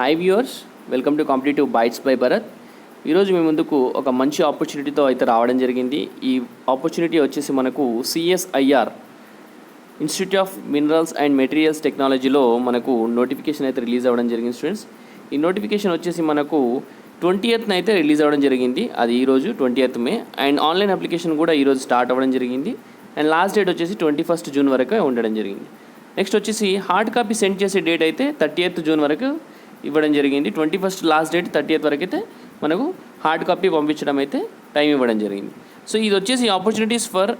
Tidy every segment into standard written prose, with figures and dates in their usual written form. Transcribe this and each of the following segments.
Hi viewers, welcome to competitive bytes by Bharat. ఈరోజు మీ ముందుకు ఒక మంచి ఆపర్చునిటీతో అయితే రావడం జరిగింది. ఈ ఆపర్చునిటీ వచ్చేసి మనకు CSIR institute of minerals and materials టెక్నాలజీలో మనకు నోటిఫికేషన్ అయితే రిలీజ్ అవ్వడం జరిగింది స్టూడెంట్స్. ఈ నోటిఫికేషన్ వచ్చేసి మనకు 20th అయితే రిలీజ్ అవ్వడం జరిగింది. అది ఈరోజు 20th May. And online application కూడా ఈరోజు స్టార్ట్ అవ్వడం జరిగింది. అండ్ లాస్ట్ డేట్ వచ్చేసి 21st జూన్ వరకు ఉండడం జరిగింది. నెక్స్ట్ వచ్చేసి హార్డ్ కాపీ సెండ్ చేసే డేట్ అయితే 30th జూన్ వరకు ఇవ్వడం జరిగింది. 21st లాస్ట్ డేట్, 30th వరకు అయితే మనకు హార్డ్ కాపీ పంపించడం అయితే టైం ఇవ్వడం జరిగింది. సో ఇది వచ్చేసి opportunities for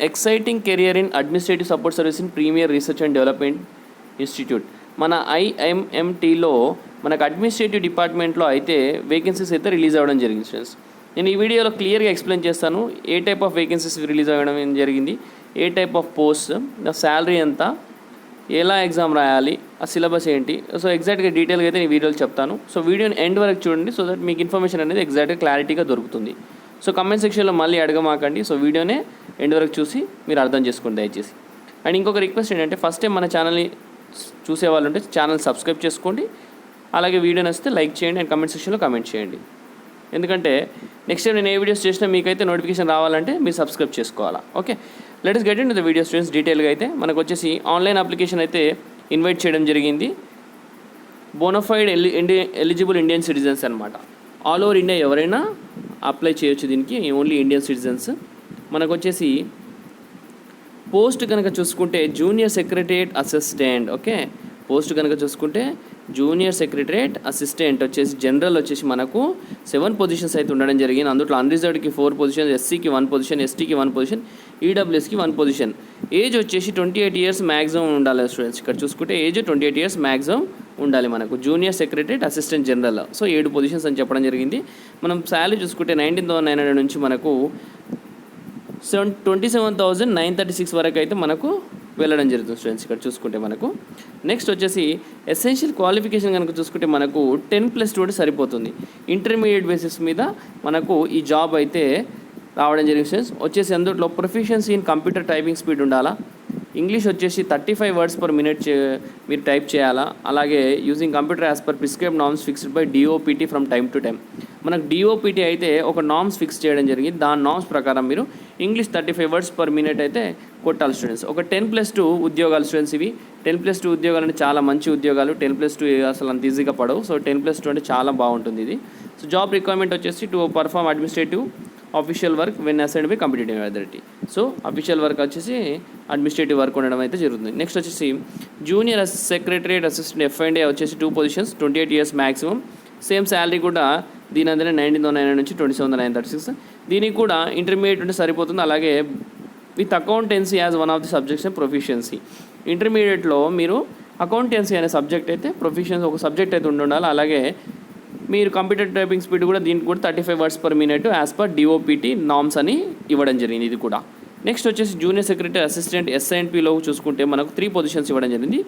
exciting career in administrative support service in premier research and development institute. మన IMMTలో మనకు అడ్మినిస్ట్రేటివ్ డిపార్ట్మెంట్లో అయితే వేకెన్సీస్ అయితే రిలీజ్ అవ్వడం జరిగింది ఫ్రెండ్స్. నేను ఈ వీడియోలో క్లియర్గా ఎక్స్ప్లెయిన్ చేస్తాను. ఏ టైప్ ఆఫ్ వేకెన్సీస్ రిలీజ్ అవ్వడం జరిగింది, ఏ టైప్ ఆఫ్ పోస్ట్, శాలరీ ఎంత, ఎలా ఎగ్జామ్ రాయాలి, ఆ సిలబస్ ఏంటి, సో ఎగ్జాక్ట్గా డీటెయిల్గా అయితే నేను వీడియోలో చెప్తాను. సో వీడియోని ఎండ్ వరకు చూడండి, సో దట్ మీకు ఇన్ఫర్మేషన్ అనేది ఎగ్జాక్ట్గా క్లారిటీగా దొరుకుతుంది. సో కమెంట్ సెక్షన్లో మళ్ళీ అడగమాకండి. సో వీడియోనే ఎండ్ వరకు చూసి మీరు అర్థం చేసుకోండి దయచేసి. అండ్ ఇంకొక రిక్వెస్ట్ ఏంటంటే, ఫస్ట్ టైం మన ఛానల్ని చూసే వాళ్ళు ఉంటే ఛానల్ సబ్స్క్రైబ్ చేసుకోండి. అలాగే వీడియో నచ్చితే లైక్ చేయండి అండ్ కమెంట్ సెక్షన్లో కమెంట్ చేయండి. ఎందుకంటే నెక్స్ట్ టైం నేను ఏ వీడియోస్ చేసినా మీకైతే నోటిఫికేషన్ రావాలంటే మీరు సబ్స్క్రైబ్ చేసుకోవాలా. Okay, let us get in to the video students. డీటెయిల్గా అయితే మనకు వచ్చేసి ఆన్లైన్ అప్లికేషన్ అయితే ఇన్వైట్ చేయడం జరిగింది. బోనఫైడ్ ఎలిజిబుల్ ఇండియన్ సిటిజన్స్ అనమాట. ఆల్ ఓవర్ ఇండియా ఎవరైనా అప్లై చేయొచ్చు దీనికి, ఓన్లీ ఇండియన్ సిటిజన్స్. మనకు వచ్చేసి పోస్ట్ కనుక చూసుకుంటే junior secretariat assistant. Okay, post కనుక చూసుకుంటే జూనియర్ సెక్రటరియట్ అసిస్టెంట్ వచ్చేసి జనరల్ వచ్చేసి మనకు 7 పొజిషన్స్ అయితే ఉండడం జరిగింది. అందులో అన్రిజర్వ్డ్కి 4 పొజిషన్స్, ఎస్సీకి 1 పొజిషన్, ఎస్టీకి 1 పొజిషన్, ఈడబ్ల్యూఎస్కి 1 పొజిషన్. ఏజ్ వచ్చేసి 28 years మ్యాక్సిమం ఉండాలి స్టూడెంట్స్. ఇక్కడ చూసుకుంటే ఏజ్ 28 years మ్యాక్సిమం ఉండాలి మనకు. Junior secretariat assistant general, so 7 positions అని చెప్పడం జరిగింది. మనం శాలరీ చూసుకుంటే 19,900 నుంచి మనకు 27,936 వరకు అయితే మనకు వెళ్ళడం జరుగుతుంది స్టూడెంట్స్. ఇక్కడ చూసుకుంటే మనకు నెక్స్ట్ వచ్చేసి ఎసెన్షియల్ క్వాలిఫికేషన్ కనుక చూసుకుంటే మనకు 10+2 సరిపోతుంది. ఇంటర్మీడియట్ బేసిస్ మీద మనకు ఈ జాబ్ అయితే రావడం జరిగింది స్టూడెంట్స్. వచ్చేసి అందులో proficiency in computer typing speed ఉండాలా. ఇంగ్లీష్ వచ్చేసి 35 words per minute మీరు టైప్ చేయాలా. అలాగే using computer as per prescribe norms fixed by DOPT from time to time. మనకు DOPT అయితే ఒక నార్మ్స్ ఫిక్స్ చేయడం జరిగింది. దాని నార్మ్స్ ప్రకారం మీరు ఇంగ్లీష్ 35 words per minute అయితే కొట్టాలి స్టూడెంట్స్. ఒక 10+2 ఉద్యోగాలు స్టూడెంట్స్. ఇవి 10+2 ఉద్యోగాలు అంటే చాలా మంచి ఉద్యోగాలు. 10+2 అసలు అంత ఈజీగా పడవు. సో 10+2 అంటే చాలా బాగుంటుంది ఇది. సో జాబ్ రిక్వైర్మెంట్ వచ్చేసి to perform administrative official work when assigned by competitive authority. So official work వచ్చేసి అడ్మినిస్ట్రేటివ్ వర్క్ ఉండడం అయితే జరుగుతుంది. నెక్స్ట్ వచ్చేసి జూనియర్ సెక్రటరియట్ అసిస్టెంట్ F&A వచ్చేసి 2 positions, 28 years maximum. Same salary కూడా దీని అందరే 19,900 నుంచి 27,936. దీనికి కూడా ఇంటర్మీడియట్ ఉంటే సరిపోతుంది. అలాగే with accountancy as one of the subjects and proficiency. ఇంటర్మీడియట్లో మీరు అకౌంటెన్సీ అనే సబ్జెక్ట్ అయితే ప్రొఫిషియన్సీ ఒక సబ్జెక్ట్ అయితే ఉండాలి. అలాగే మీరు కంప్యూటర్ టైపింగ్ స్పీడ్ కూడా దీనికి కూడా 35 words per minute as per DOPT norms అని ఇవ్వడం జరిగింది ఇది కూడా. నెక్స్ట్ వచ్చేసి జూనియర్ సెక్రటరీ అసిస్టెంట్ SINPలో చూసుకుంటే మనకు 3 పొజిషన్స్ ఇవ్వడం జరిగింది.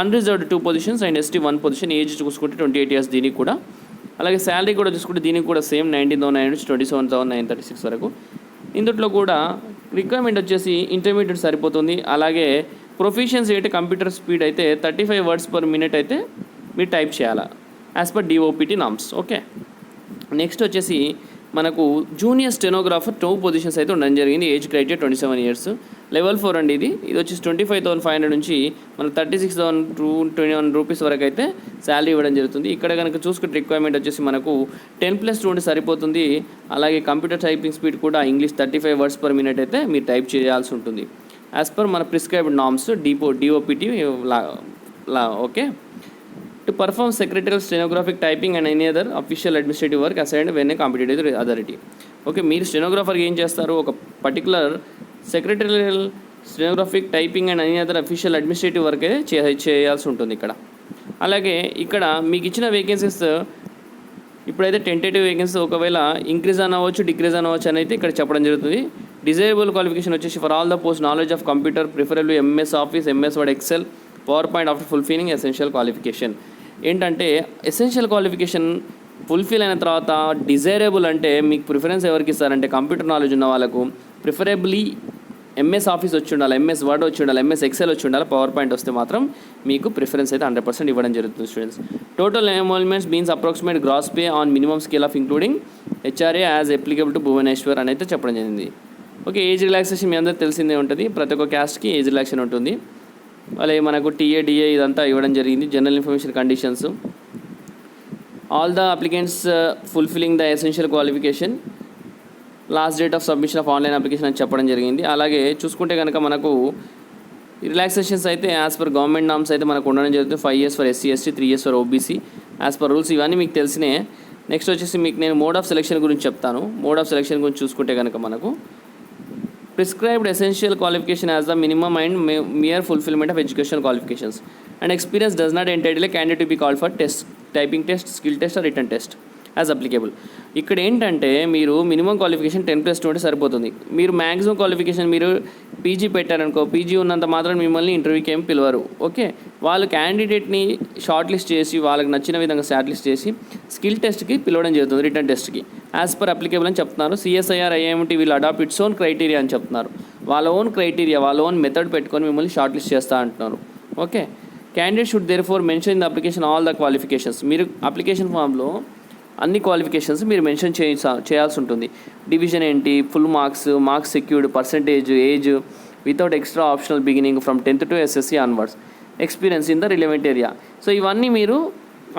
Unreserved 2 positions and ST 1 position. Age చూసుకుంటే 28 years దీనికి కూడా. అలాగే శాలరీ కూడా చూసుకుంటే దీనికి కూడా సేమ్ 19,900 నుంచి 27,936 వరకు. ఇందులో కూడా రిక్వైర్మెంట్ వచ్చేసి ఇంటర్మీడియట్ సరిపోతుంది. అలాగే ప్రొఫిషియన్సీ అయితే కంప్యూటర్ స్పీడ్ అయితే 35 words per minute అయితే మీరు టైప్ చేయాలా as per DOPT norms. Okay, next వచ్చేసి మనకు జూనియర్ స్టెనోగ్రాఫర్ 2 పొజిషన్స్ అయితే ఉండడం జరిగింది. Age criteria 27 years. లెవెల్ 4 అండి ఇది. ఇది వచ్చేసి 25,500 నుంచి మనకు 36,221 రూపీస్ వరకు అయితే శాలరీ ఇవ్వడం జరుగుతుంది. ఇక్కడ కనుక చూసుకుంటే రిక్వైర్మెంట్ వచ్చేసి మనకు 10+2 సరిపోతుంది. అలాగే కంప్యూటర్ టైపింగ్ స్పీడ్ కూడా ఇంగ్లీష్ 35 words per minute అయితే మీరు టైప్ చేయాల్సి ఉంటుంది యాజ్ పర్ మన prescribed norms DOPT okay. To perform secretarial stenographic typing and any other official administrative work assigned when a competitive authority. Okay, మీరు స్టెనోగ్రాఫర్కి ఏం చేస్తారు, ఒక particular secretarial stenographic typing and any other official administrative work చేయాల్సి ఉంటుంది ఇక్కడ. అలాగే ఇక్కడ మీకు ఇచ్చిన వేకెన్సీస్ ఇప్పుడైతే టెంటేటివ్ వేకెన్సీ ఒకవేళ ఇంక్రీజ్ అవ్వచ్చు, డిక్రీజ్ అవ్వచ్చు అని అయితే ఇక్కడ చెప్పడం జరుగుతుంది. డిజైరబుల్ క్వాలిఫికేషన్ వచ్చేసి for all the post knowledge of computer preferable MS Office, MS Word, Excel, PowerPoint after fulfilling essential qualification. ఏంటంటే ఎసెన్షియల్ క్వాలిఫికేషన్ ఫుల్ఫిల్ అయిన తర్వాత డిజైరబుల్ అంటే మీకు ప్రిఫరెన్స్ ఎవరికి ఇస్తారంటే కంప్యూటర్ నాలెడ్జ్ ఉన్న వాళ్ళకు, ప్రిఫరబుల్లీ ఎంఎస్ ఆఫీస్ వచ్చి ఉండాలి, ఎంఎస్ వర్డ్ వచ్చి ఉండాలి, ఎంఎస్ ఎక్సెల్ వచ్చి ఉండాలి, పవర్ పాయింట్ వస్తే మాత్రం మీకు ప్రిఫరెన్స్ అయితే 100% ఇవ్వడం జరుగుతుంది students. Total enrolments means approximate gross pay on minimum scale of including HRA as applicable to Bhubaneswar అని అయితే చెప్పడం జరిగింది. ఓకే, ఏజ్ రిలాక్సేషన్ మీ అందరూ తెలిసిందే ఉంటుంది, ప్రతి ఒక్క క్యాస్ట్కి ఏజ్ రిలాక్సేషన్ ఉంటుంది. అలాగే మనకు టీఏ డిఏ ఇదంతా ఇవ్వడం జరిగింది. General information conditions, all the applicants fulfilling the essential qualification, last date of submission of online application అని చెప్పడం జరిగింది. అలాగే చూసుకుంటే కనుక మనకు రిలాక్సేషన్స్ అయితే యాజ్ పర్ గవర్నమెంట్ నామ్స్ అయితే మనకు ఉండడం జరుగుతుంది. 5 years for SC ST, 3 years for OBC as per rules. ఇవన్నీ మీకు తెలిసినే. నెక్స్ట్ వచ్చేసి మీకు నేను మోడ్ ఆఫ్ సెలెక్షన్ గురించి చెప్తాను. మోడ్ ఆఫ్ సెలెక్షన్ గురించి చూసుకుంటే కనుక మనకు prescribed essential qualification as the minimum and mere fulfilment of education qualifications and experience does not entitle candidate to be called for test, typing test, skill test or written test as applicable. ఇక్కడ ఏంటంటే మీరు minimum qualification 10+2 అంటే సరిపోతుంది. మీరు maximum qualification మీరు PG పెట్టారనుకో, PG ఉన్నంత మాత్రం మిమ్మల్ని ఇంటర్వ్యూకి ఏం పిలవరు. ఓకే, వాళ్ళు క్యాండిడేట్ని షార్ట్ లిస్ట్ చేసి వాళ్ళకి నచ్చిన విధంగా షార్ట్ లిస్ట్ చేసి స్కిల్ టెస్ట్కి పిలవడం జరుగుతుంది, రిటర్న్ టెస్ట్కి యాజ్ పర్ అప్లికేబుల్ అని చెప్తున్నారు. CSIR IIMT వీళ్ళు అడాప్ట్ ఇట్స్ ఓన్ క్రైటీరియా అని చెప్తున్నారు. వాళ్ళ ఓన్ క్రైటీరియా, వాళ్ళ ఓన్ మెథడ్ పెట్టుకొని మిమ్మల్ని షార్ట్ లిస్ట్ చేస్తా అంటున్నారు. Okay, candidate should therefore mention in the application all the qualifications. మీరు అప్లికేషన్ ఫామ్లో అన్ని క్వాలిఫికేషన్స్ మీరు మెన్షన్ చేయాల్సి ఉంటుంది. డివిజన్ ఏంటి, full marks secured, percentage, age without extra optional beginning from 10th to SSC onwards, experience in the relevant area. So ఇవన్నీ మీరు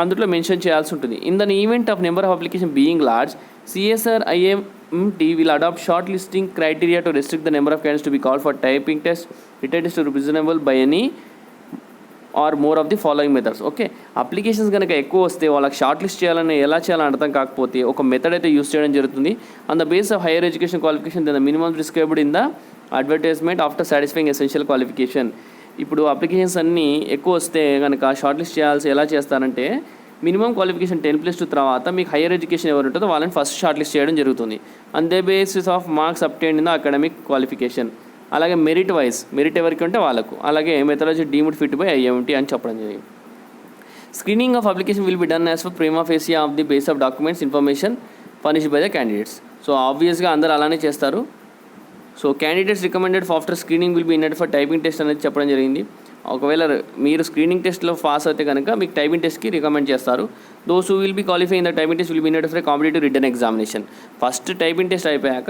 అందులో మెన్షన్ చేయాల్సి ఉంటుంది. In the event of number of application being large, CSIR IIMT will adopt short listing criteria to restrict the number of candidates to be called for typing test, written test reasonable by any or more of the following methods. Okay, applications కనుక ఎక్కువ వస్తే వాళ్ళకి short list చేయాలని ఎలా చేయాలని అర్థం కాకపోతే ఒక మెథడ్ అయితే యూస్ చేయడం జరుగుతుంది. On the base of higher education qualification the minimum prescribed in the advertisement after satisfying essential qualification. ఇప్పుడు అప్లికేషన్స్ అన్నీ ఎక్కువ వస్తే కనుక షార్ట్ లిస్ట్ చేయాల్సి ఎలా చేస్తారంటే మినిమం క్వాలిఫికేషన్ 10+2 తర్వాత మీకు హైయర్ ఎడ్యుకేషన్ ఎవరు ఉంటుందో వాళ్ళని ఫస్ట్ షార్ట్ లిస్ట్ చేయడం జరుగుతుంది. On the basis of marks obtained in the academic qualification. అలాగే మెరిట్ మెరిట్ ఎవరికి ఉంటే వాళ్ళకు. అలాగే methodology deemed fit by IIMT అని చెప్పడం జరిగింది. Screening of application will be done as for prima facie of the base of documents information furnished by the candidates. So ఆబ్వియస్గా అందరూ అలానే చేస్తారు. So candidates recommended after screening will be invited for typing test అనేది చెప్పడం జరిగింది. ఒకవేళ మీరు screening టెస్ట్లో పాస్ అయితే కనుక మీకు టైపింగ్ టెస్ట్కి రికమెండ్ చేస్తారు. Those who will be qualify in the typing test will be invited for competitive written examination. First typing test అయిపోయాక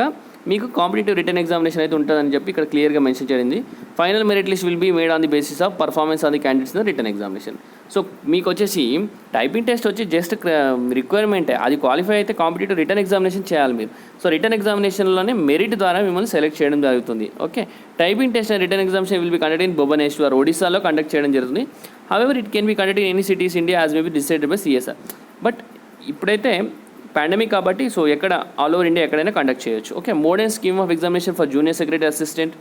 మీకు కాంపిటేటివ్ రిటర్న్ ఎగ్జామినేషన్ అయితే ఉంటుందని చెప్పి ఇక్కడ క్లియర్గా మెన్షన్ చేయండి. Final merit list will be made on the basis of performance on the candidates in the written examination. So మీకు వచ్చేసి టైపింగ్ టెస్ట్ వచ్చి జస్ట్ రిక్వైర్మెంటే, అది క్వాలిఫై అయితే కాంపిటేటివ్ రిటర్న్ ఎగ్జామినేషన్ చేయాలి మీరు. సో రిటర్న్ ఎగ్జామినేషన్లోనే మెరిట్ ద్వారా మిమ్మల్ని సెలెక్ట్ చేయడం జరుగుతుంది. Okay, typing test and written examination will be conduct in Bhubaneswar, ఒడిశాలో కండక్ట్ చేయడం జరుగుతుంది. However it can be conduct in any cities India as may be decided by CSR. But ఇప్పుడైతే pandemic కాబట్టి so ఎక్కడ ఆల్ ఓవర్ ఇండియా ఎక్కడైనా conduct చేయొచ్చు. Okay, mode and scheme of examination for junior secretary assistant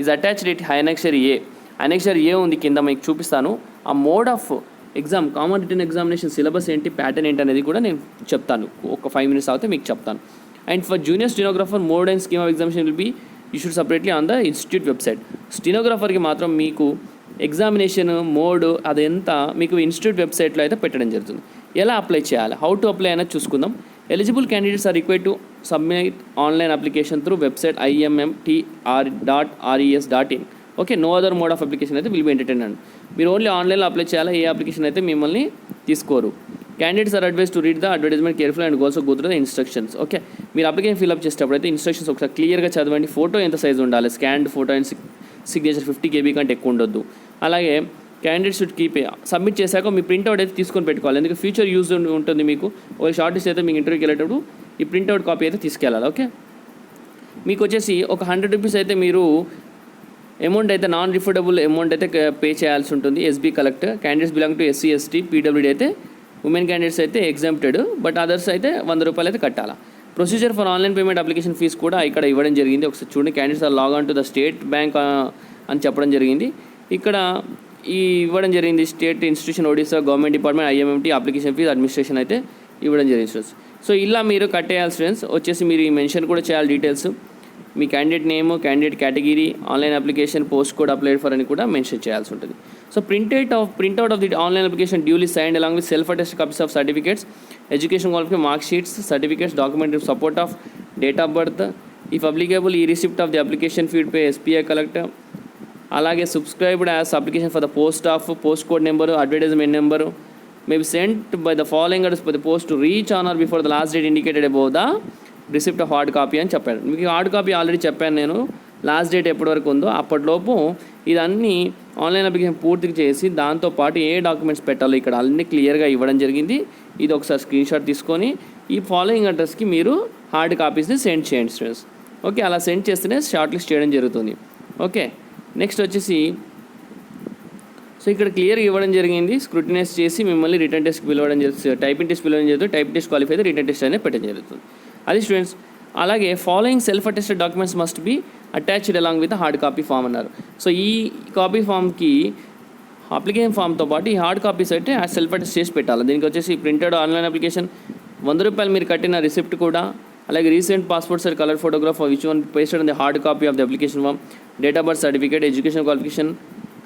is attached it annexure A. Annexure A ఉంది కింద, మీకు చూపిస్తాను. ఆ mode of exam, common written examination syllabus ఏంటి, ప్యాటర్న్ ఏంటి అనేది కూడా నేను చెప్తాను. ఒక 5 minutes అవుతే మీకు చెప్తాను. And for junior stenographer mode and scheme of examination will be issued separately on the institute website. స్టెనోగ్రాఫర్కి మాత్రం మీకు ఎగ్జామినేషన్ మోడ్ అదంతా మీకు ఇన్స్టిట్యూట్ వెబ్సైట్లో అయితే పెట్టడం జరుగుతుంది. ఎలా అప్లై చేయాలి, హౌ టు అప్లై అనేది చూసుకుందాం. Eligible candidates are required to submit online application through website IMMTR.RES.in. Okay, no other mode of application అయితే విల్ బి ఎంటర్టైన్డ్. మీరు ఓన్లీ ఆన్లైన్లో అప్లై చేయాలి, ఏ అప్లికేషన్ అయితే మిమ్మల్ని తీసుకోరు. Candidates are advise to read the advertisement careful and also go through the instructions. Okay, మీరు application fill up చేసేటప్పుడు అయితే ఇన్స్ట్రక్షన్స్ ఒకసారి క్లియర్గా చదవండి. ఫోటో ఎంత సైజ్ ఉండాలి, scanned photo and signature 50 KB కంటే ఎక్కువ ఉండొద్దు. అలాగే క్యాండిడేట్ షుడ్ కీప్ సబ్మిట్ చేశాక మీ ప్రింట్అవుట్ అయితే తీసుకొని పెట్టుకోవాలి, ఎందుకంటే ఫ్యూచర్ యూజ్ ఉంటుంది మీకు. ఒక షార్ట్ లిస్ట్ అయితే మీకు ఇంటర్వ్యూకి వెళ్ళేటప్పుడు ఈ ప్రింట్అవుట్ కాపీ అయితే తీసుకెళ్ళాలి. ఓకే, మీకు వచ్చేసి ఒక 100 rupees అయితే మీరు అమౌంట్ అయితే నాన్ రిఫండబుల్ అమౌంట్ అయితే పే చేయాల్సి ఉంటుంది. SB collect. Candidates belong to SC ST PWD అయితే ఉమెన్ క్యాండిడేట్స్ అయితే ఎగ్జామ్టెడ్, బట్ అదర్స్ అయితే 100 రూపాయలు అయితే కట్టాలా. Procedure for online payment application fee కూడా ఇక్కడ ఇవ్వడం జరిగింది. ఒకసారి చూడండి. Candidates are log on to the state bank అని చెప్పడం జరిగింది. ఇక్కడ ఈ ఇవ్వడం జరిగింది. State institution Odisha government department IMMT application fee administration అయితే ఇవ్వడం జరిగింది స్టూడెంట్స్. సో ఇలా మీరు కట్టేయాలి స్టూడెంట్స్. వచ్చేసి మీరు మెన్షన్ కూడా చేయాలి డీటెయిల్స్, మీ candidate name, candidate category, online application, post code applied for అని కూడా మెన్షన్ చేయాల్సి ఉంటుంది. So printout of the online application duly signed along with self attest copies of certificates, education qualification mark sheets, certificates, document support of date of birth, if applicable e receipt of the application feed pay SBI collector. అలాగే subscribed as application for the post of post code number advertisement number may be sent by the following address by the post to reach on are before the last date indicated above the receipt of hard copy అని చెప్పాడు. మీకు hard copy already చెప్పాను నేను, last date ఎప్పటి వరకు ఉందో అప్పటిలోపు ఇదన్నీ online application పూర్తిగా చేసి దాంతోపాటు ఏ డాక్యుమెంట్స్ పెట్టాలో ఇక్కడ అన్నీ క్లియర్గా ఇవ్వడం జరిగింది. ఇది ఒకసారి స్క్రీన్ షాట్ తీసుకొని ఈ ఫాలోయింగ్ అడ్రస్కి మీరు హార్డ్ కాపీస్ని సెండ్ చేయండి స్టూడెంట్స్. ఓకే, అలా సెండ్ చేస్తేనే షార్ట్ లిస్ట్ చేయడం జరుగుతుంది. ఓకే, నెక్స్ట్ వచ్చేసి సో ఇక్కడ క్లియర్గా ఇవ్వడం జరిగింది. స్క్రూటినైజ్ చేసి మిమ్మల్ని రిటర్న్ టెస్ట్కి పిలవడం జరుగుతుంది, టైపింగ్ టెస్ట్ పిలవడం జరుగుతుంది. టైపింగ్ టెస్ట్ క్వాలిఫై అయితే రిటర్న్ టెస్ట్ అనేది పెట్టడం జరుగుతుంది. అది స్టూడెంట్స్. అలాగే following self attested documents must be attached along with hard copy form అన్నారు. సో ఈ కాపీ ఫామ్కి అప్లికేషన్ ఫామ్తో పాటు ఈ హార్డ్ కాపీస్ అయితే సెల్ఫ్ అటెస్ట్ చేసి పెట్టాలి. దీనికి వచ్చేసి ప్రింటెడ్ ఆన్లైన్ అప్లికేషన్, ₹100 మీరు కట్టిన రిసిప్ట్ కూడా, అలాగే recent passport size colour photograph which one pasted on the hard copy of the application form, date of birth certificate, education qualification,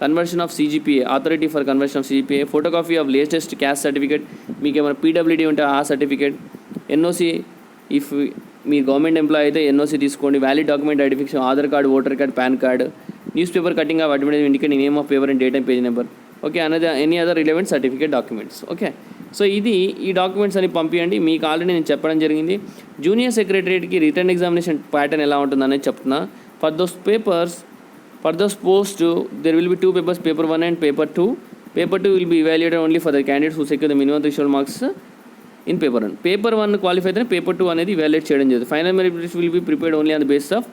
conversion of CGPA, authority for conversion of CGPA, photocopy of latest caste certificate, మీకు ఏమైనా PWD ఉంటే ఆ certificate, NOC if మీ government employ అయితే NOC తీసుకోండి, valid document identification, Aadhaar card, voter card, PAN card, newspaper cutting of advertisement indicating name of paper and date and page number. Okay, another any other relevant certificate documents. Okay, so ఈ documents అని పంపించండి. మీకు already నేను చెప్పడం జరిగింది. Junior సెక్రటరియట్కి written examination pattern ఎలా ఉంటుందనేది చెప్తున్నా. For those post there will be 2 papers, paper 1 and paper 2. Paper 2 will be evaluated only for the candidates who secure the minimum threshold marks in paper 1. Paper 1 qualify అయితే paper 2 అనేది evaluate చేయడం జరుగుతుంది. Final merit list will be prepared only on the basis of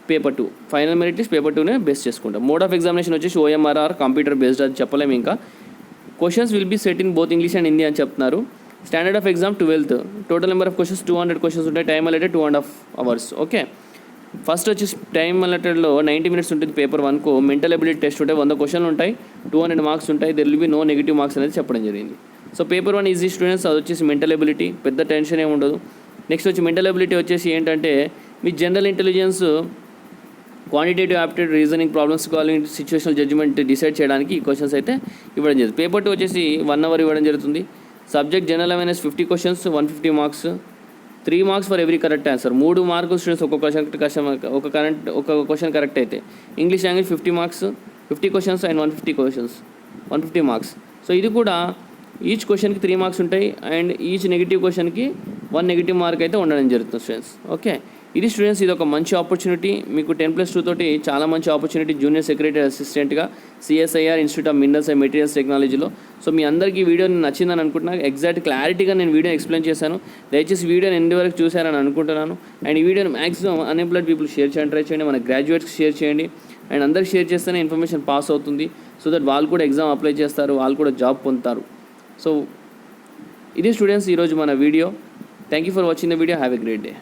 paper 2. Final merit list paper 2నే base చేసుకుంటాం. Mode of examination వచ్చేసి OMR computer based అది చెప్పలేము. ఇంకా questions will be set in both English and Hindi అని చెప్తున్నారు. Standard of exam 12th. Total number of questions 200 questions ఉంటాయి. Time allotted 2.5 hours. Okay, first వచ్చేసి టైం అలెటెడ్లో 90 minutes ఉంటుంది. పేపర్ 1కు మెంటల్ ఎబిలిటీ టెస్ట్ ఉంటాయి, 100 క్వశ్చన్లు ఉంటాయి, 200 మార్క్స్ ఉంటాయి. There will be no negative marks అనేది చెప్పడం జరిగింది. సో పేపర్ 1 ఈజీ స్టూడెంట్స్, అది వచ్చేసి మెంటల్ ఎబిలిటీ, పెద్ద టెన్షన్ ఏమి ఉండదు. నెక్స్ట్ వచ్చి మెంటల్ ఎబిలిటీ వచ్చేసి ఏంటంటే మీ general intelligence, quantitative aptitude, reasoning, problems solving, situational judgement decide చేయడానికి ఈ క్వశ్చన్స్ అయితే ఇవ్వడం జరుగుతుంది. పేపర్ 2 వచ్చేసి 1 hour ఇవ్వడం జరుగుతుంది. Subject general awareness 50 questions, 150 marks, 3 marks for every correct answer. 3 మార్కులు స్టూడెంట్స్ ఒక క్వశ్చన్ కరెక్ట్ అయితే. English language 50 marks, 50 questions and 150 marks. So ఇది కూడా ఈచ్ క్వశ్చన్కి 3 marks ఉంటాయి అండ్ ఈచ్ నెగిటివ్ క్వశ్చన్కి 1 నెగిటివ్ మార్క్ అయితే ఉండడం జరుగుతుంది స్టూడెంట్స్. ఓకే, ఇది స్టూడెంట్స్ ఇది ఒక మంచి ఆపర్చునిటీ మీకు 10+2 తోటి చాలా మంచి ఆపర్చునిటీ జూనియర్ సెక్రటరీ అసిస్టెంట్గా CSIR institute of minerals and materials టెక్నాలజీలో. సో మీ అందరికీ ఈ వీడియో నచ్చిందని అనుకుంటున్నాను. ఎగ్జాక్ట్ క్లారిటీగా నేను వీడియో ఎక్స్ప్లెయిన్ చేశాను. దయచేసి వీడియోని ఎండ్ వరకు చూశారని అనుకుంటున్నాను. అండ్ ఈ వీడియోని మ్యాక్సిమం అన్ఎంప్లాయిడ్ పీపుల్ షేర్ చేయడం ట్రై చేయండి, మన గ్రాడ్యుయేట్స్కి షేర్ చేయండి. అండ్ అందరికి షేర్ చేస్తేనే ఇన్ఫర్మేషన్ పాస్ అవుతుంది. సో దట్ వాళ్ళు కూడా ఎగ్జామ్ అప్లై చేస్తారు, వాళ్ళు కూడా జాబ్ పొందుతారు. సో ఇది స్టూడెంట్స్ ఈరోజు మన video. Thank you for watching the video. Have a great day.